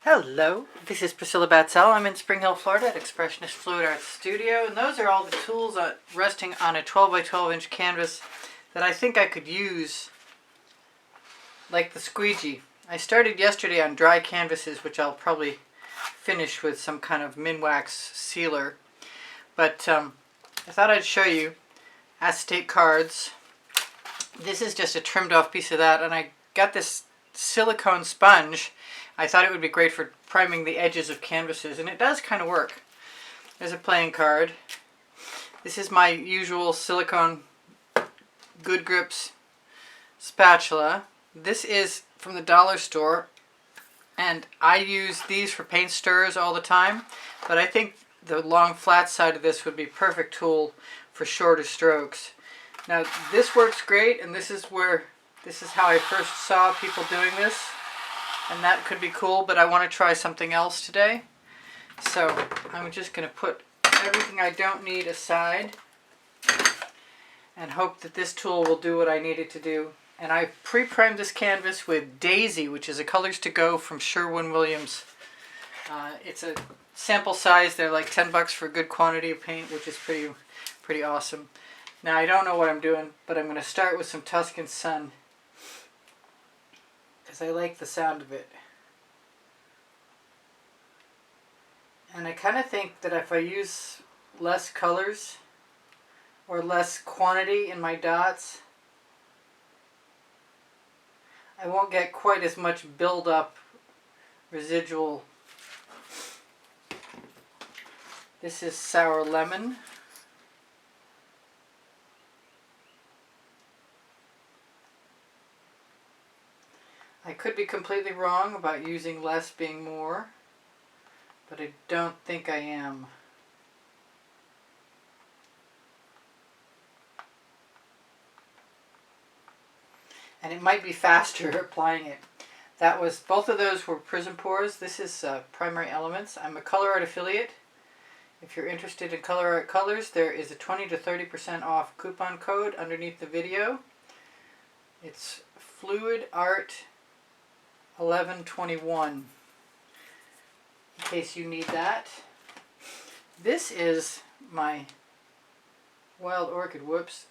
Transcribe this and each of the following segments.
Hello, this is Priscilla Batzell. I'm in Spring Hill, Florida at Expressionist Fluid Art Studio, and those are all the tools resting on a 12 by 12 inch canvas that I think I could use like the squeegee. I started yesterday on dry canvases, which I'll probably finish with some kind of Minwax sealer, but I thought I'd show you acetate cards. This is just a trimmed off piece of that, and I got this silicone sponge. I thought it would be great for priming the edges of canvases, and it does kind of work. There's a playing card. This is my usual silicone Good Grips spatula. This is from the dollar store, and I use these for paint stirrers all the time, but I think the long flat side of this would be a perfect tool for shorter strokes. Now this works great, and this is how I first saw people doing this. And that could be cool, but I want to try something else today. So I'm just going to put everything I don't need aside and hope that this tool will do what I need it to do. And I pre-primed this canvas with Daisy, which is a Colors to Go from Sherwin-Williams. It's a sample size. They're like 10 bucks for a good quantity of paint, which is pretty awesome. Now I don't know what I'm doing, but I'm going to start with some Tuscan Sun, because I like the sound of it. And I kind of think that if I use less colors or less quantity in my dots, I won't get quite as much build-up residual. This is Sour Lemon. I could be completely wrong about using less being more, but I don't think I am. And it might be faster applying it. Both of those were Prizm Pours. This is Primary Elements. I'm a Colour Arte affiliate. If you're interested in Colour Arte colors, there is a 20 to 30% off coupon code underneath the video. It's Fluid Art 1121, in case you need that. This is my Wild Orchid. Whoops.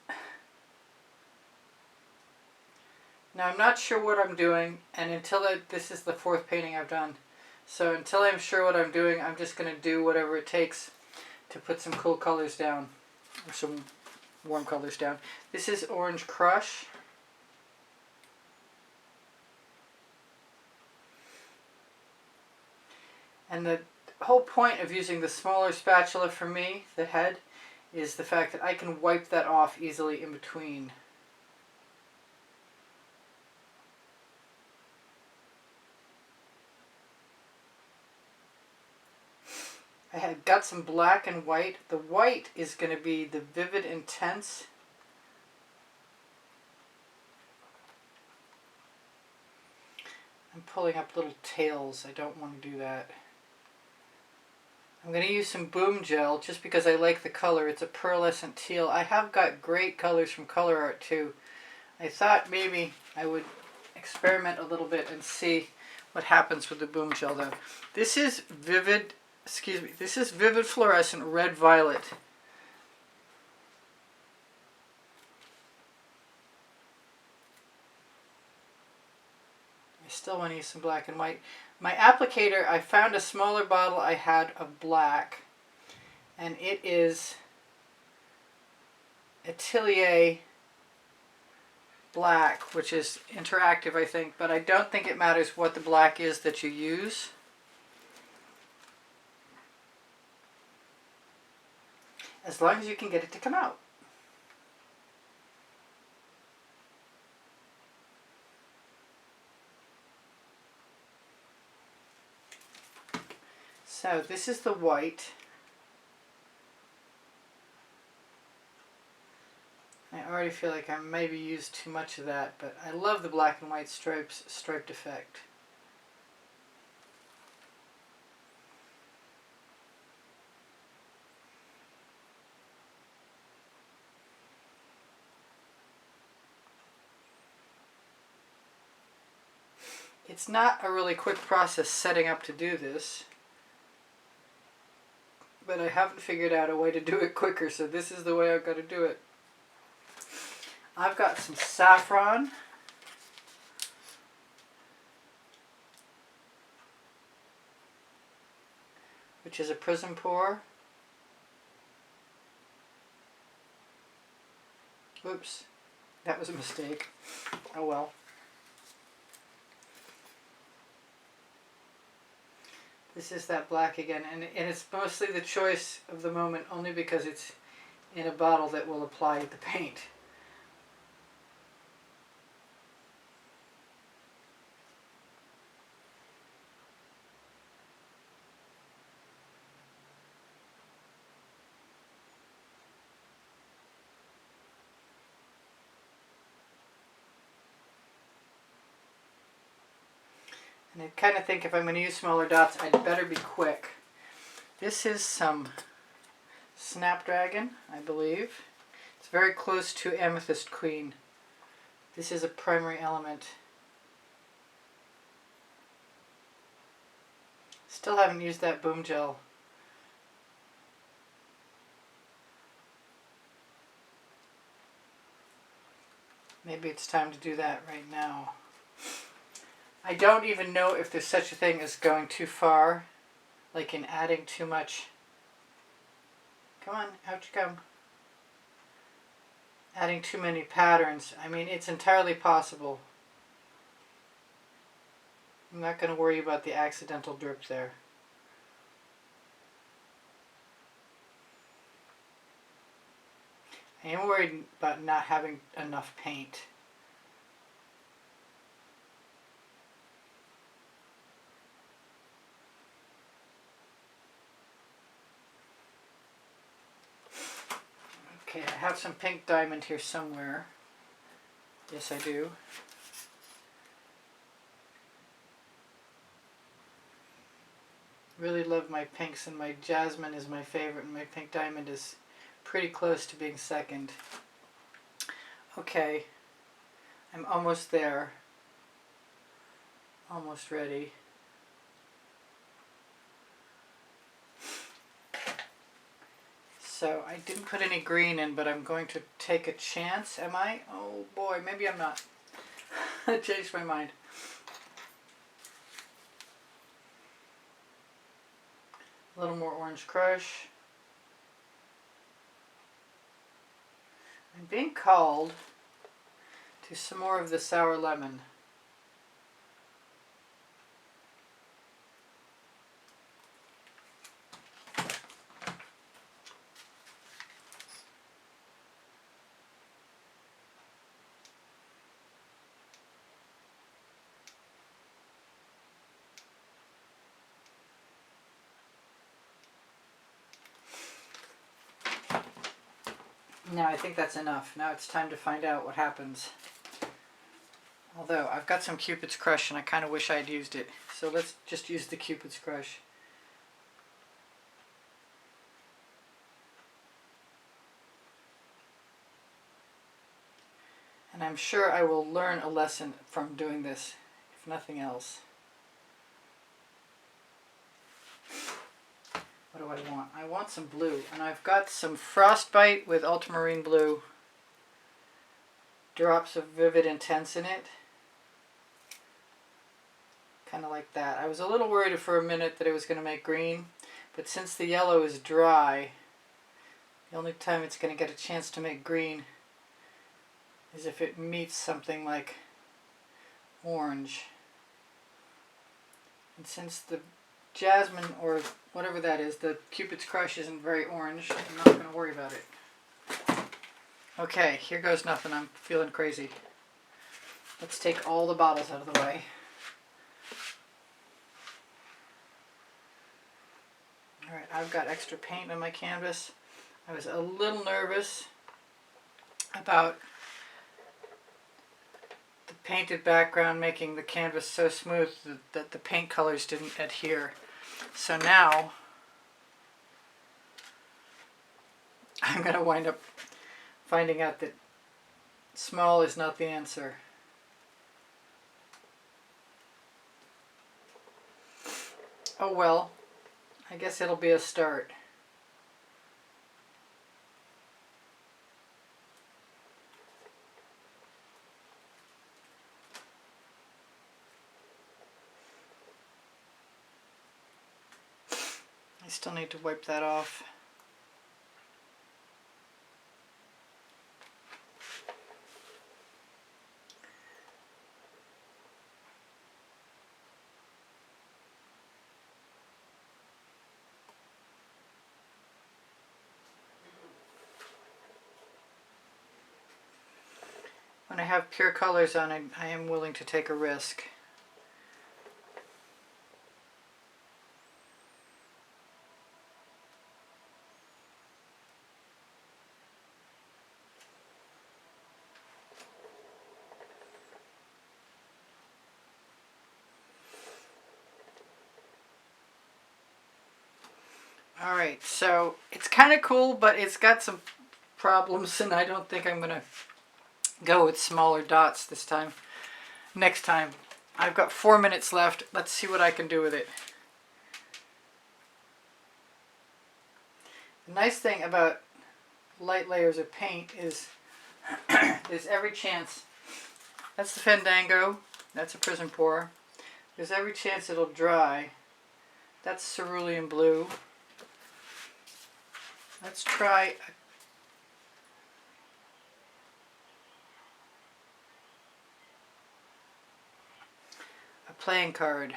Now I'm not sure what I'm doing, and this is the fourth painting I've done. So until I'm sure what I'm doing, I'm just going to do whatever it takes to put some cool colors down, or some warm colors down. This is Orange Crush. And the whole point of using the smaller spatula for me, the head, is the fact that I can wipe that off easily in between. I had got some black and white. The white is going to be the Vivid Intense. I'm pulling up little tails. I don't want to do that. I'm going to use some Boom Gel just because I like the color. It's a pearlescent teal. I have got great colors from Colour Arte too. I thought maybe I would experiment a little bit and see what happens with the Boom Gel though. This is Vivid Fluorescent Red Violet. I still want to use some black and white. My applicator, I found a smaller bottle I had of black, and it is Atelier Black, which is interactive, I think, but I don't think it matters what the black is that you use. As long as you can get it to come out. So this is the white. I already feel like I maybe used too much of that, but I love the black and white striped effect. It's not a really quick process setting up to do this, but I haven't figured out a way to do it quicker, so this is the way I've got to do it. I've got some saffron. Which is a Prizm Pour. Oops, that was a mistake. Oh well. This is that black again, and it's mostly the choice of the moment only because it's in a bottle that will apply the paint. And I kind of think if I'm going to use smaller dots, I'd better be quick. This is some Snapdragon, I believe. It's very close to Amethyst Queen. This is a primary element. Still haven't used that boom gel. Maybe it's time to do that right now. I don't even know if there's such a thing as going too far, like in adding too much. Come on, out you come. Adding too many patterns. I mean, it's entirely possible. I'm not going to worry about the accidental drip there. I am worried about not having enough paint. Okay, I have some pink diamond here somewhere. Yes, I do. Really love my pinks, and my jasmine is my favorite, and my pink diamond is pretty close to being second. Okay, I'm almost there. Almost ready. So I didn't put any green in, but I'm going to take a chance. Am I? Oh boy, maybe I'm not. I changed my mind. A little more orange crush. I'm being called to some more of the sour lemon. Now I think that's enough. Now it's time to find out what happens. Although I've got some Cupid's Crush and I kind of wish I'd used it. So let's just use the Cupid's Crush. And I'm sure I will learn a lesson from doing this, if nothing else. What do I want? I want some blue, and I've got some Frostbite with Ultramarine blue. Drops of Vivid Intense in it. Kind of like that. I was a little worried for a minute that it was going to make green, but since the yellow is dry, the only time it's going to get a chance to make green is if it meets something like orange. And since the jasmine, or whatever that is, the Cupid's Crush isn't very orange, I'm not going to worry about it. Okay, here goes nothing. I'm feeling crazy. Let's take all the bottles out of the way. Alright, I've got extra paint on my canvas. I was a little nervous about the painted background making the canvas so smooth that the paint colors didn't adhere. So now I'm going to wind up finding out that small is not the answer. Oh well, I guess it'll be a start. I still need to wipe that off. When I have pure colors on, I am willing to take a risk. Alright, so it's kind of cool, but it's got some problems, and I don't think I'm going to go with smaller dots this time. Next time. I've got 4 minutes left. Let's see what I can do with it. The nice thing about light layers of paint is there's every chance. That's the Fandango. That's a Prizm Pour. There's every chance it'll dry. That's cerulean blue. Let's try a playing card.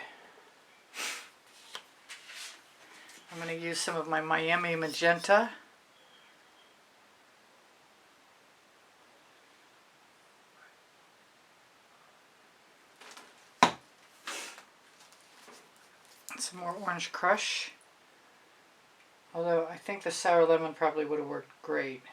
I'm going to use some of my Miami Magenta. Some more Orange Crush. Although I think the sour lemon probably would have worked great.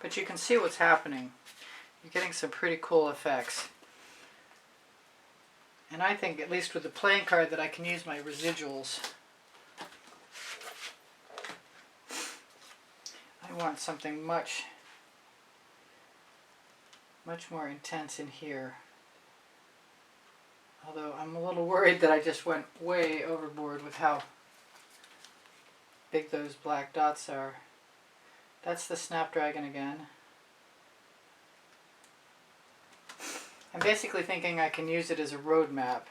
But you can see what's happening. You're getting some pretty cool effects. And I think, at least with the playing card, that I can use my residuals. I want something much more intense in here. Although I'm a little worried that I just went way overboard with how big those black dots are. That's the Snapdragon again. I'm basically thinking I can use it as a road map.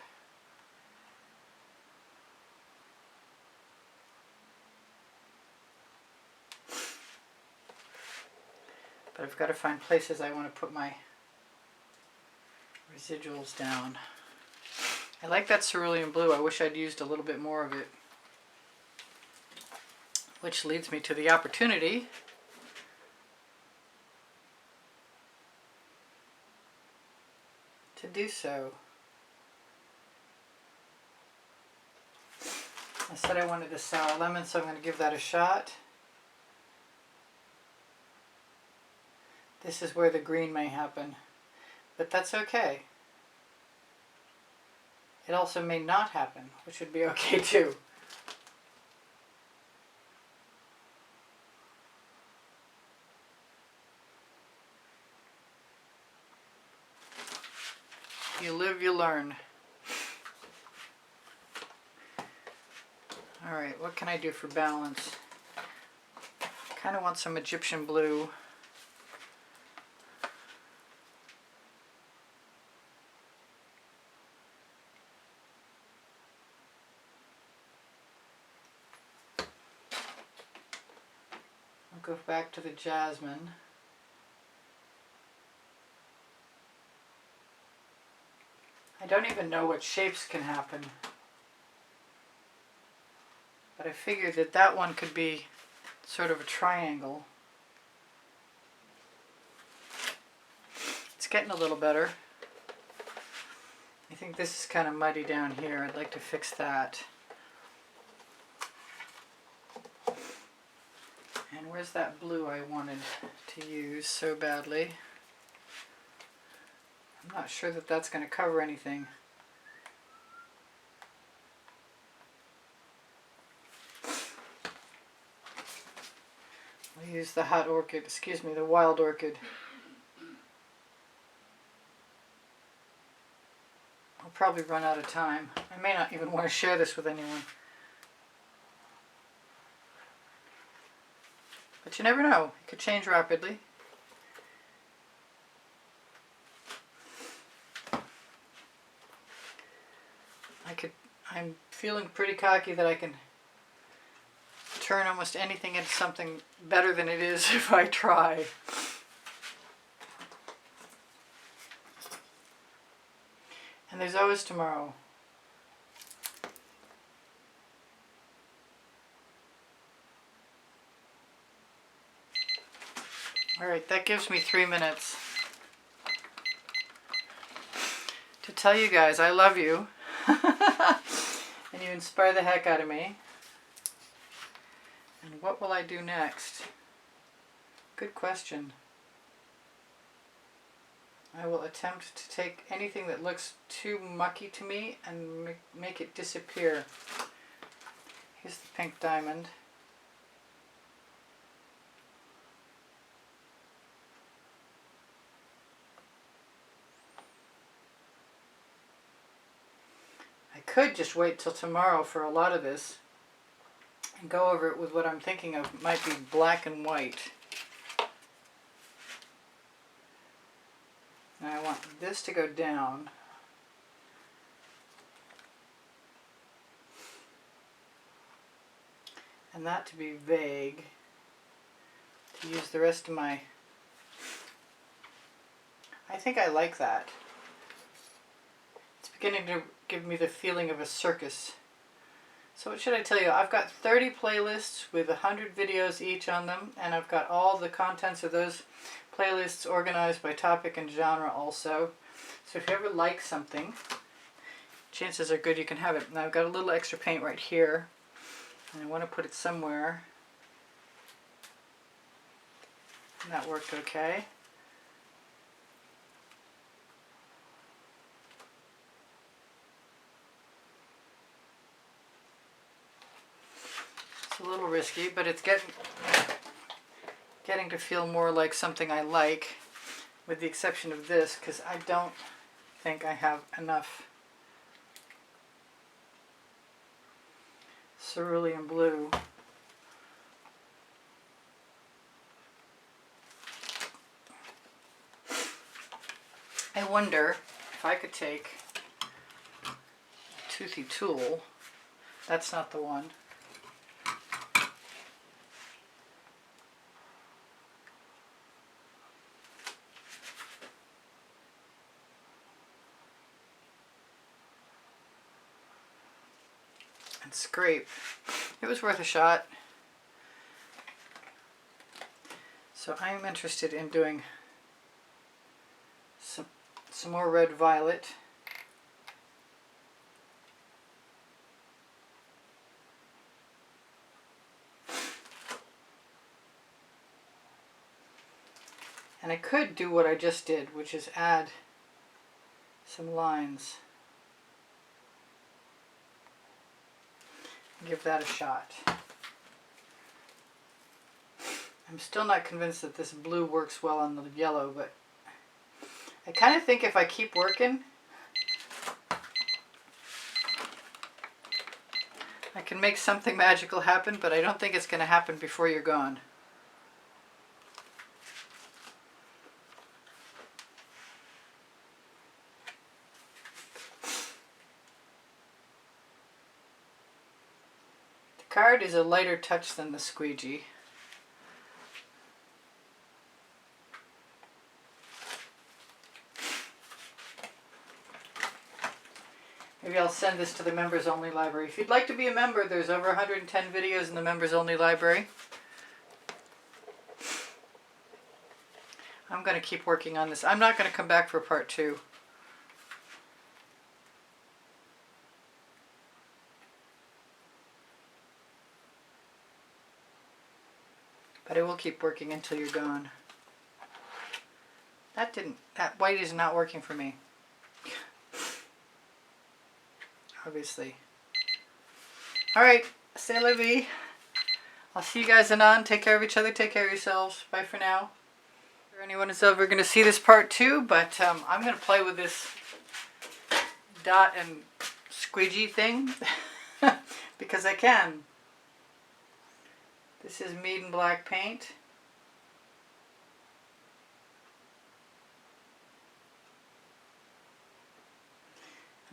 But I've got to find places I want to put my residuals down. I like that cerulean blue. I wish I'd used a little bit more of it. Which leads me to the opportunity to do so. I said I wanted a sour lemon, so I'm going to give that a shot. This is where the green may happen, but that's okay. It also may not happen, which would be okay too. You live, you learn. Alright, what can I do for balance? I kind of want some Egyptian blue. I'll go back to the jasmine. I don't even know what shapes can happen. But I figured that that one could be sort of a triangle. It's getting a little better. I think this is kind of muddy down here. I'd like to fix that. And where's that blue I wanted to use so badly? I'm not sure that that's going to cover anything. I'll use the hot orchid, excuse me, the wild orchid. I'll probably run out of time. I may not even want to share this with anyone. But you never know. It could change rapidly. I'm feeling pretty cocky that I can turn almost anything into something better than it is if I try. And there's always tomorrow. Alright, that gives me 3 minutes to tell you guys I love you. And you inspire the heck out of me. And what will I do next? Good question. I will attempt to take anything that looks too mucky to me and make it disappear. Here's the pink diamond. I could just wait till tomorrow for a lot of this and go over it with what I'm thinking of might be black and white. Now I want this to go down. And that to be vague. To use the rest of my... I think I like that. It's beginning to give me the feeling of a circus. So what should I tell you? I've got 30 playlists with 100 videos each on them, and I've got all the contents of those playlists organized by topic and genre also. So if you ever like something, chances are good you can have it. Now I've got a little extra paint right here, and I want to put it somewhere. And that worked okay. It's a little risky, but it's getting to feel more like something I like, with the exception of this, because I don't think I have enough cerulean blue. I wonder if I could take a toothy tool. That's not the one. And scrape. It was worth a shot. So I'm interested in doing some more red violet. And I could do what I just did, which is add some lines. Give that a shot. I'm still not convinced that this blue works well on the yellow, but I kind of think if I keep working, I can make something magical happen, but I don't think it's going to happen before you're gone. The card is a lighter touch than the squeegee. Maybe I'll send this to the members only library. If you'd like to be a member, there's over 110 videos in the members only library. I'm going to keep working on this. I'm not going to come back for part 2. But I will keep working until you're gone. That white is not working for me. Obviously. Alright, c'est la vie. I'll see you guys anon. Take care of each other. Take care of yourselves. Bye for now. If anyone is ever going to see this part 2, but I'm going to play with this dot and squeegee thing because I can. This is Meeden black paint.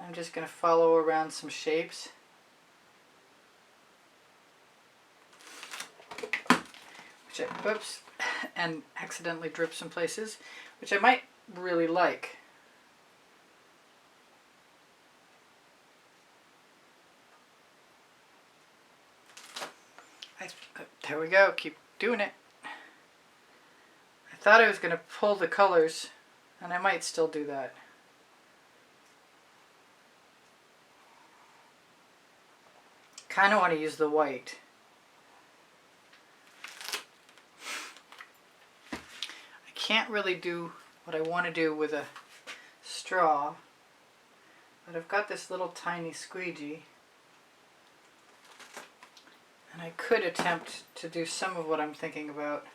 I'm just going to follow around some shapes. Whoops, and accidentally drip some places, which I might really like. There we go, keep doing it. I thought I was going to pull the colors, and I might still do that. Kind of want to use the white. I can't really do what I want to do with a straw, but I've got this little tiny squeegee, and I could attempt to do some of what I'm thinking about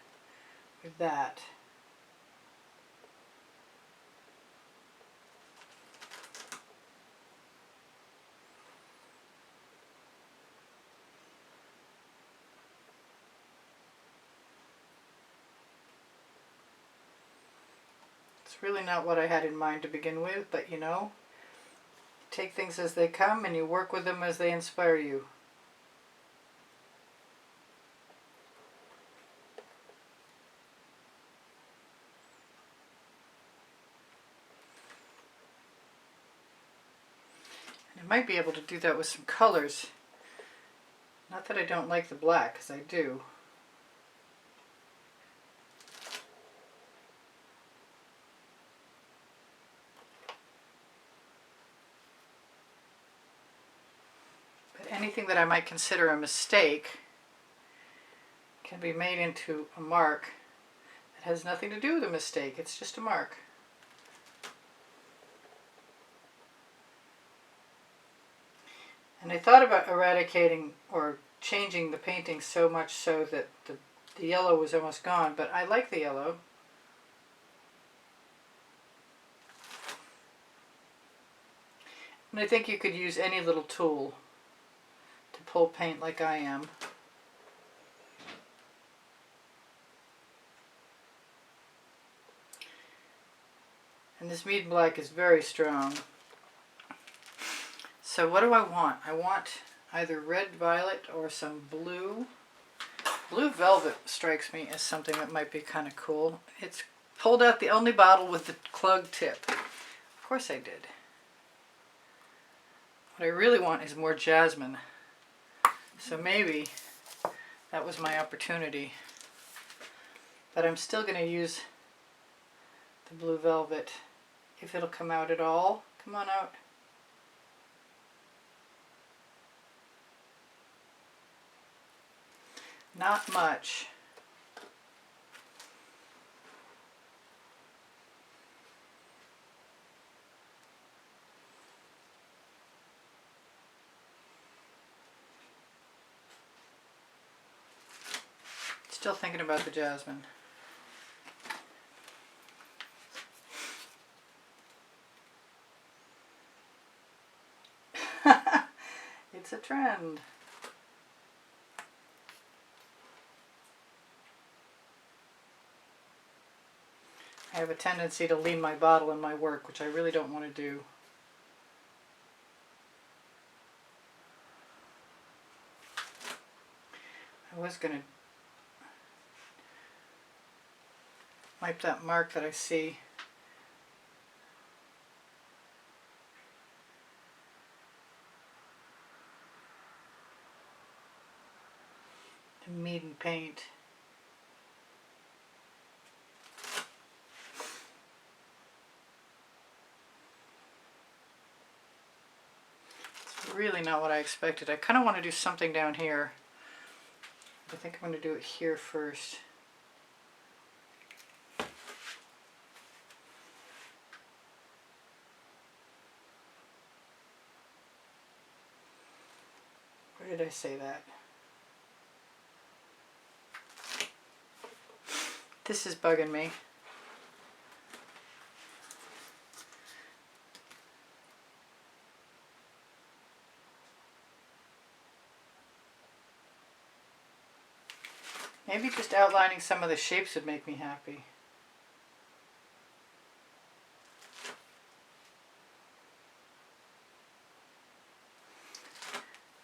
with that. It's really not what I had in mind to begin with, but you know, take things as they come and you work with them as they inspire you. And I might be able to do that with some colors. Not that I don't like the black, because I do. Anything that I might consider a mistake can be made into a mark that has nothing to do with a mistake. It's just a mark. And I thought about eradicating or changing the painting so much so that the yellow was almost gone, but I like the yellow. And I think you could use any little tool to pull paint like I am. And this Meeden black is very strong. So what do I want? I want either red violet or some blue. Blue velvet strikes me as something that might be kind of cool. It's pulled out the only bottle with the plug tip. Of course I did. What I really want is more jasmine. So maybe that was my opportunity. But I'm still going to use the blue velvet if it'll come out at all. Come on out. Not much. Still thinking about the jasmine. It's a trend. I have a tendency to lean my bottle in my work, which I really don't want to do. I was going to wipe that mark that I see. The Meeden paint. It's really not what I expected. I kind of want to do something down here. I think I'm going to do it here first. Where did I say that? This is bugging me. Maybe just outlining some of the shapes would make me happy.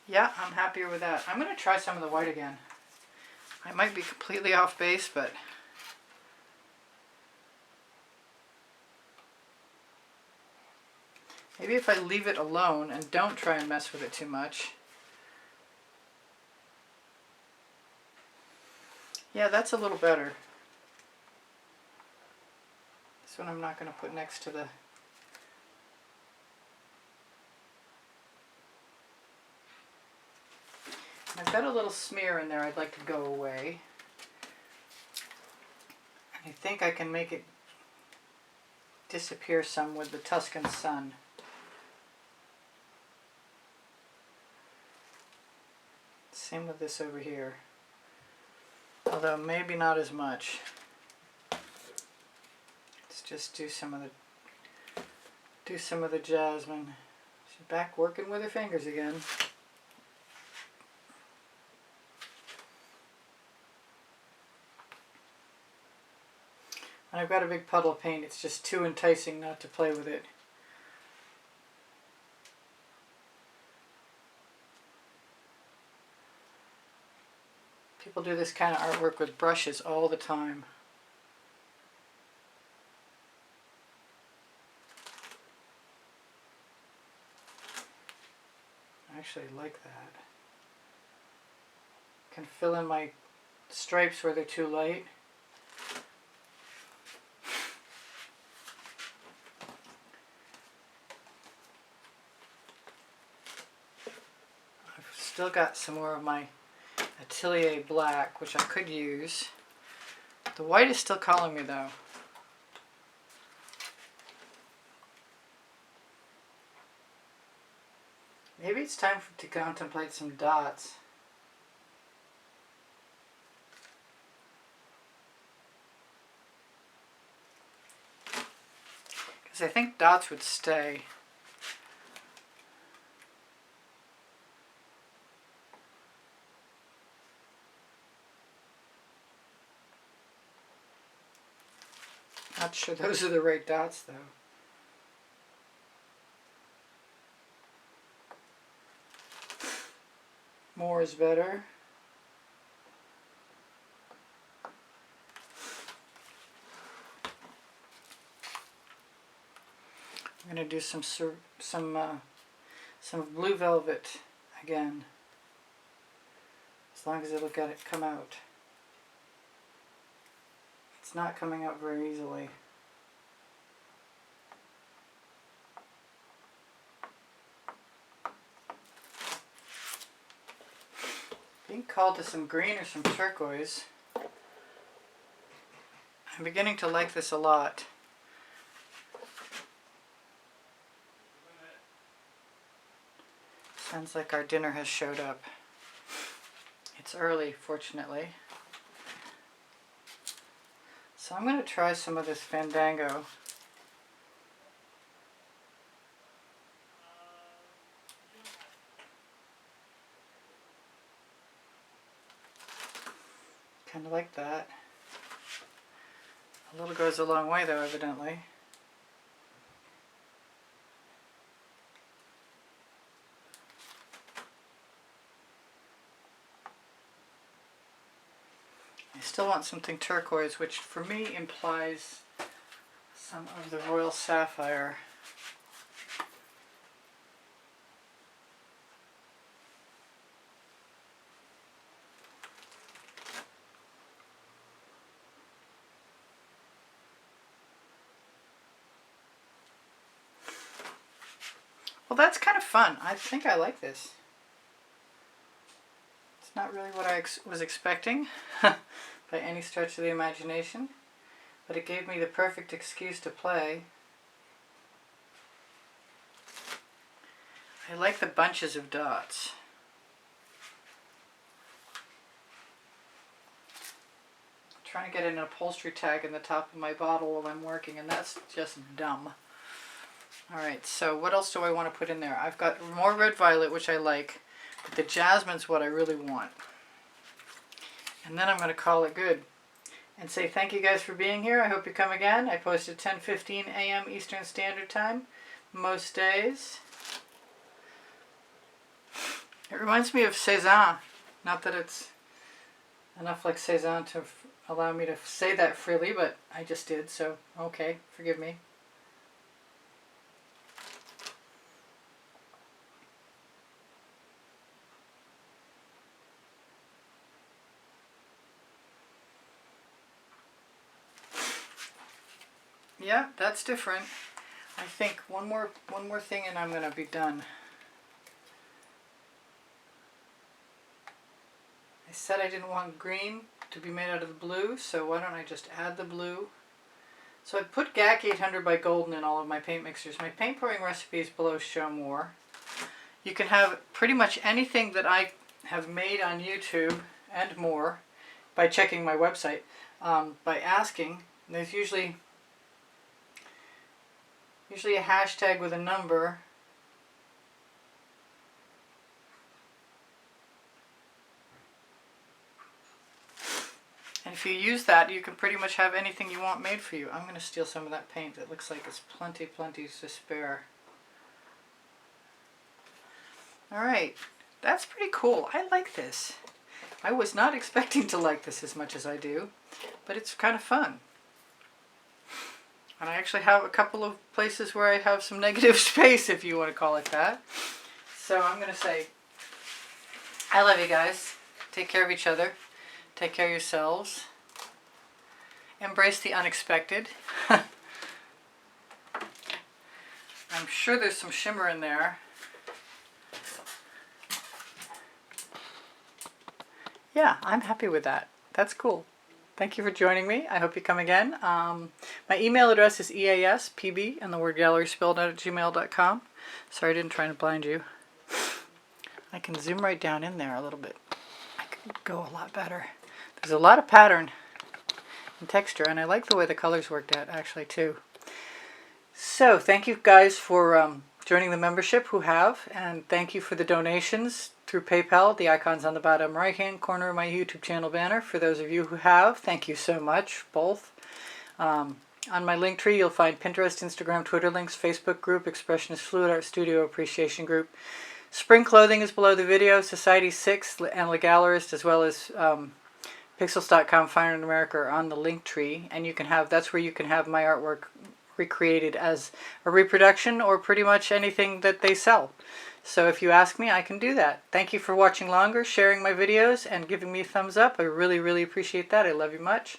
Yeah, I'm happier with that. I'm going to try some of the white again. I might be completely off base, but maybe if I leave it alone and don't try and mess with it too much. Yeah, that's a little better. This one I'm not going to put next to the... I've got a little smear in there I'd like to go away. I think I can make it disappear some with the Tuscan sun. Same with this over here. Although maybe not as much. Let's just do some of the jasmine. She's back working with her fingers again. And I've got a big puddle of paint. It's just too enticing not to play with it. People do this kind of artwork with brushes all the time. I actually like that. Can fill in my stripes where they're too light. I've still got some more of my Atelier black, which I could use. The white is still calling me though. Maybe it's time to contemplate some dots. Because I think dots would stay. Not sure those are the right dots though. More is better. I'm going to do some blue velvet again, as long as it'll get it come out. It's not coming out very easily. Being called to some green or some turquoise. I'm beginning to like this a lot. Sounds like our dinner has showed up. It's early, fortunately. So I'm going to try some of this Fandango. Kind of like that. A little goes a long way though, evidently. I still want something turquoise, which for me implies some of the royal sapphire. Well, that's kind of fun. I think I like this. It's not really what I was expecting by any stretch of the imagination, but it gave me the perfect excuse to play. I like the bunches of dots. I'm trying to get an upholstery tag in the top of my bottle while I'm working, and that's just dumb. Alright, so what else do I want to put in there? I've got more red violet, which I like, but the jasmine's what I really want. And then I'm going to call it good and say thank you guys for being here. I hope you come again. I post at 10:15 a.m. Eastern Standard Time most days. It reminds me of Cezanne. Not that it's enough like Cezanne to allow me to say that freely, but I just did, so okay, forgive me. Yeah, that's different. I think one more thing and I'm gonna be done. I said I didn't want green to be made out of the blue, so why don't I just add the blue? So I put GAC 800 by Golden in all of my paint mixers. My paint pouring recipes below show more. You can have pretty much anything that I have made on YouTube and more by checking my website, by asking. There's usually a hashtag with a number. And if you use that, you can pretty much have anything you want made for you. I'm going to steal some of that paint. It looks like it's plenty to spare. Alright, that's pretty cool. I like this. I was not expecting to like this as much as I do, but it's kind of fun. And I actually have a couple of places where I have some negative space, if you want to call it that. So I'm going to say, I love you guys. Take care of each other. Take care of yourselves. Embrace the unexpected. I'm sure there's some shimmer in there. Yeah, I'm happy with that. That's cool. Thank you for joining me. I hope you come again. My email address is easpb and the word gallery spelled out at gmail.com. Sorry, I didn't try to blind you. I can zoom right down in there a little bit. I can go a lot better. There's a lot of pattern and texture, and I like the way the colors worked out actually too. So thank you guys for joining the membership who have, and thank you for the donations through PayPal. The icon's on the bottom right hand corner of my YouTube channel banner. For those of you who have, thank you so much, both. On my link tree you'll find Pinterest, Instagram, Twitter links, Facebook group, Expressionist Fluid Art Studio Appreciation Group. Spring clothing is below the video. Society 6 and Le Gallerist, as well as Pixels.com, Fine Art America are on the link tree, and you can have, that's where you can have my artwork recreated as a reproduction or pretty much anything that they sell. So if you ask me, I can do that. Thank you for watching longer, sharing my videos, and giving me a thumbs up. I really appreciate that. I love you much.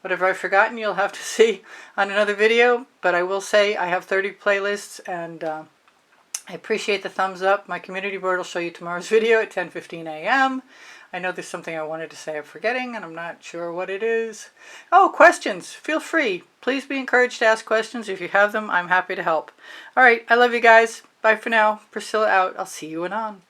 Whatever I've forgotten, you'll have to see on another video, but I will say I have 30 playlists, and I appreciate the thumbs up. My community board will show you tomorrow's video at 10:15 a.m. I know there's something I wanted to say I'm forgetting, and I'm not sure what it is. Oh, questions. Feel free. Please be encouraged to ask questions. If you have them, I'm happy to help. All right, I love you guys. Bye for now. Priscilla out. I'll see you anon.